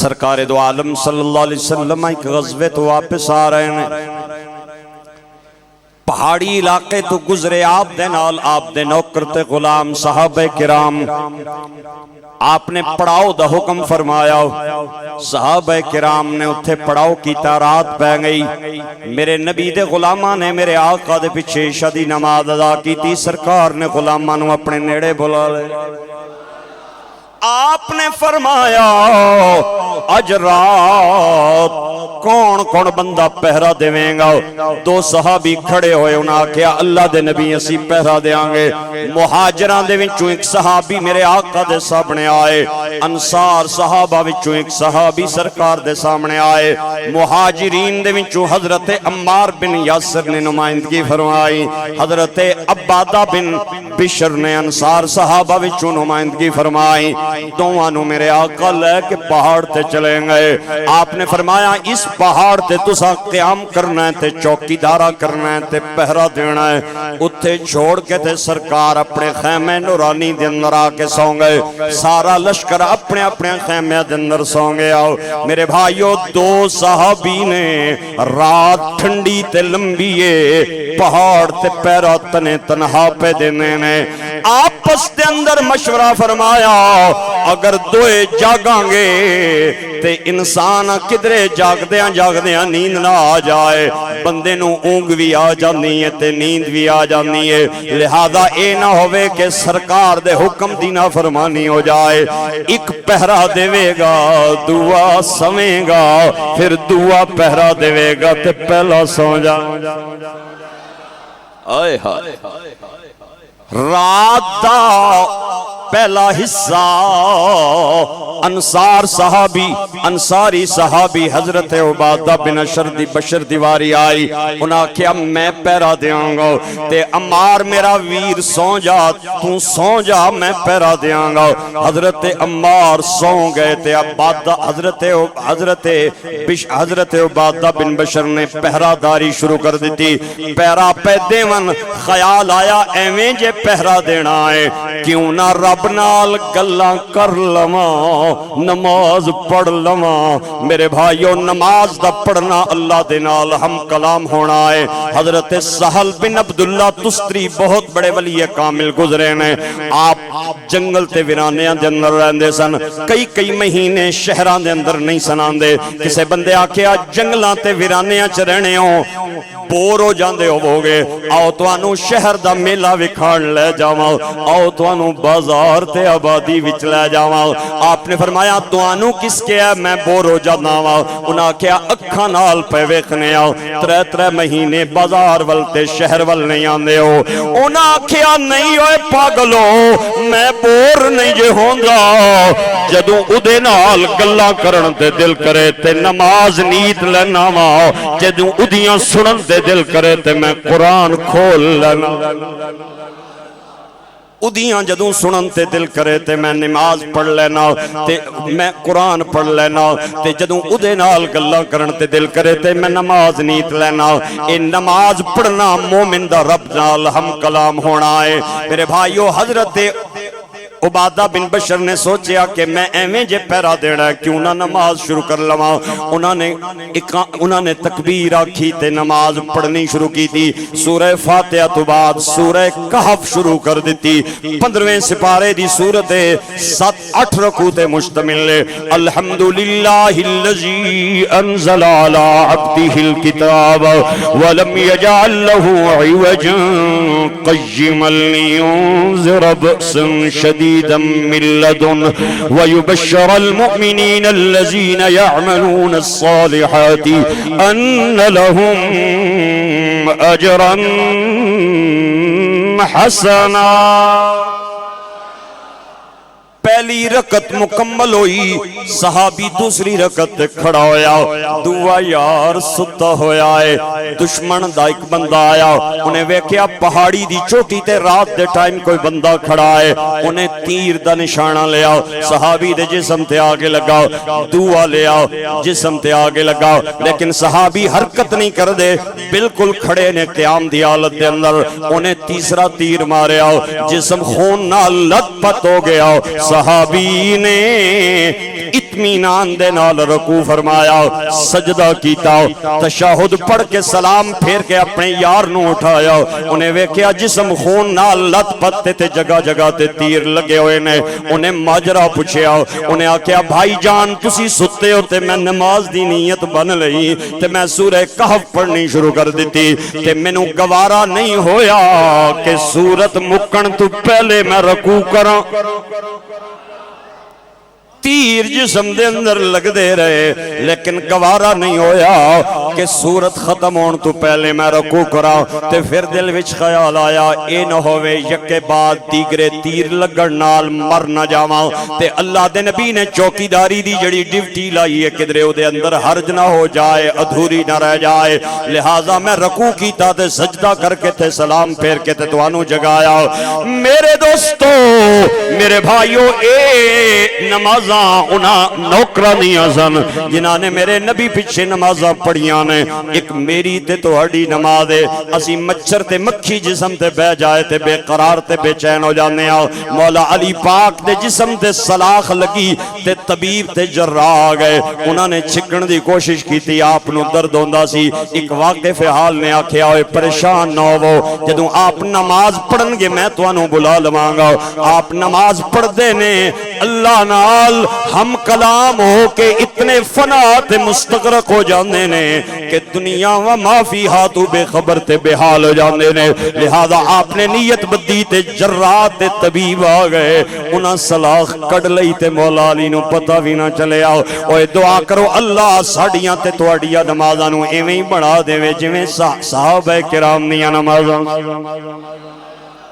سرکار دو عالم صلی اللہ علیہ وسلم ایک غزوے تو واپس آ رہے ہیں، پہاڑی علاقے تو گزرے، آپ دے نال آپ دے نوکر تے غلام صحابہ کرام، آپ نے پڑاؤ دا حکم فرمایا، صحابہ کرام نے اتھے پڑاؤ کیتا، رات پہ گئی، میرے نبی دے غلامہ نے میرے آقا دے پچھے عشاء دی نماز ادا کی تھی، سرکار نے غلامہ نو اپنے نیڑے بلا لے، آپ نے فرمایا اج رات کون کون بندہ پہرا دیویں گا؟ دو صحابی کھڑے ہوئے، انہاں کیا اللہ دے نبی اسی پہرا دیاں گے۔ مہاجران دے وچوں ایک صحابی میرے آقا دے سامنے آئے، انصار صحابہ وچوں ایک صحابی سرکار دے سامنے آئے، مہاجرین دے وچوں حضرت عمار بن یاسر نے نمائندگی فرمائی، حضرت عبادہ بن بشر نے انصار صحابہ وچوں نمائندگی فرمائی، دوانوں میرے آقا لے کے پہاڑ تے چلیں گئے۔ آپ نے فرمایا اس پہاڑ تے تسا قیام کرنا ہے تے چوکی دارہ کرنا ہے تے پہرا دینا ہے، اتھے چھوڑ کے تے سرکار اپنے خیمے نورانی دے اندر آ کے سو گئے، سارا لشکر اپنے اپنے خیمے دے اندر سو گیا۔ میرے بھائیو دو صحابی نے رات ٹھنڈی تے لمبیے پہاڑ تے پہرا تنے تنہا پہ دینے نے آپس دے اندر مشورہ فرمایا، اگر دوئے جاگاں گے تے انسان کدرے جاگدیاں نیند نہ آ جائے، بندے نو اونگ بھی آ جانی ہے تے نیند بھی آ جانی ہے، لہذا اے نہ ہوئے کہ سرکار دے حکم دی نافرمانی ہو جائے، ایک پہرا دیوے گا دعا سمیں گا، پھر دعا پہرا دیوے گا تے پہلا سو جا۔ آئے ہائے رات دا پہلا حصہ انصاری صحابی حضرت عبادہ بن بشر دیواری آئی، انہاں کیا میں پہرا دیاں گا، تے عمار میرا ویر سو جا، تو سو جا میں پہرا دیاں گا۔ حضرت عمار سو گئے تے حضرت عبادہ بن بشر نے پہرا داری شروع کر دیتی، پہرا پہ دیون خیال آیا ایویں جے پہرا دینا ہے، کیوں نہ رب نال گلاں کر لواں، نماز پڑھ لواں۔ میرے بھائیو نماز دا پڑھنا اللہ دے نال ہم کلام ہونا ہے۔ حضرت سہل بن عبداللہ تستری بہت بڑے ولی کامل گزرے نے، آپ جنگل تے ویرانیاں دے اندر رہندے سن، کئی مہینے شہران دے اندر نہیں سناندے، کسے بندے آکھیا جنگلاں تے ویرانیاں چ رہنے ہوں بور ہو جاندے ہوگے، آؤ توانو شہر دا میلہ وکھان لے جاواں، آؤ توانو بازار تے آبادی وچ لے جاواں۔ آپ نے فرمایا توانو کس کے ہے، میں بور ہو جانا وا، انہاں کیا اکھاں نال پہ ویکھنے آؤ، ترے مہینے بازار ول تے شہر ول نہیں آندے ہو، انہاں کیا نہیں ہوئے پاگلو، میں بور نہیں جے ہوندا، جدوں اودے نال گلاں کرن تے دل کرے تے نماز نیت لینا وا، جدوں اودیاں سنن تے دل کرے تے میں قرآن کھول لینا، اودیاں جدوں سنن تے دل کرے تے میں نماز پڑھ لینا، تے میں قرآن پڑھ لینا، تے جدوں اودے نال گلاں کرن تے دل کرے تے میں نماز نیت لینا۔ اے نماز پڑھنا مومن دا رب نال ہم کلام ہونا ہے۔ میرے بھائیو حضرت عبادہ بن بشر نے سوچیا کہ میں ایویں جے پہرا دینا ہے، کیوں نہ نماز شروع کر لواں، انہوں نے تکبیر آکھی تے نماز پڑھنی شروع کی تھی، سورہ فاتحہ تو بعد سورہ کہف شروع کر دیتی، 15ویں سپارے دی سورت 7-8 رکوع تے مشتمل ہے۔ الحمدللہ الذی انزل علی عبدہ الکتاب ولم یجعل لہ عوجا قیما لینذر بأسا شدیدا من لدن ويبشر المؤمنين الذين يعملون الصالحات أن لهم أجرا حسنا۔ پہلی رکعت مکمل ہوئی، صحابی دوسری رکعت کھڑا ہویا، دعا یار ستا ہویا ہے، دشمن دا ایک بندہ آیا، انہیں ویکھیا پہاڑی دی چوٹی تے رات دے ٹائم کوئی بندہ کھڑا ہے، انہیں تیر دا نشانہ لیا، صحابی دے جسم تے آگے لگا، دعا لیا جسم تے آگے لگا، لیکن صحابی حرکت نہیں کر دے، بالکل کھڑے نے قیام دی حالت دے اندر، انہیں تیسرا تیر ماریا، جسم خون نہ لت پت ہو گیا، صحابی نے اطمینان دے نال رکوع فرمایا، سجدہ کیتا، تشہد پڑھ کے سلام پھیر کے اپنے یار نو اٹھایا، انہیں ویکھیا جسم خون نال لت پتے تے جگہ جگہ تے تیر لگے ہوئے نے، انہیں ماجرا پوچھیا، انہیں آکھیا بھائی جان تسی ستے ہو تے میں نماز دی نیت بن لئی تے میں سورہ کہف پڑھنی شروع کر دیتی تے مینوں گوارا نہیں ہویا کہ سورت مکن تو پہلے میں رکوع کراں۔ تیر جسم دے اندر لگ دے رہے لیکن گوارا نہیں ہویا کہ سورت ختم ہون تو پہلے میں رکوع کراں تے پھر دل وچ خیال آیا اے نہ ہووے یکے بعد دیگرے تیر لگن نال مر نہ جاواں تے اللہ دے نبی نے چوکیداری دی جڑی ڈیوٹی لائی ہے کدرے او دے اندر حرج نہ ہو جائے، ادھوری نہ رہ جائے، لہٰذا میں رکوع کیتا تے سجدہ کر کے تے سلام پھیر کے تے توانوں جگایا۔ میرے دوستو میرے بھائیو اے نماز انہاں نوکرانیاں سن جنہاں نے میرے نبی پیچھے نمازاں پڑھیاں نے، ایک میری تے توہاڈی نماز ہے، اسی مچھر تے مکھی جسم تے بہ جائے تے بے قرار تے بے چین ہو جانے آ، مولا علی پاک دے جسم تے سلاخ لگی تے طبیب تے جراح آ گئے، انہاں نے چھکن دی کوشش کی تھی، آپ نو درد ہوندا سی، ایک واقف حال نے آکھیا ہوئے پریشان نہ ہو، جدوں آپ نماز پڑھن گے میں توانوں بلا لواں گا، آپ نماز پڑھ دے نے اللہ نال ہم کلام ہو کے اتنے فنا تے مستغرق ہو جاندے نے کہ دنیا و ما فیہا تو بے خبر تے بے حال ہو جاندے نے، لہذا آپ نے نیت بدی تے جراح تے طبیب آ گئے، انہاں سلاخ کڈ لئی تے مولا علی نو پتہ بھی نہ چلے آؤ، اوے دعا کرو اللہ ساڈیاں تے تواڈیاں نمازاں نو ایویں ہی بنا دے جویں صحابہ کرام دیاں نمازاں۔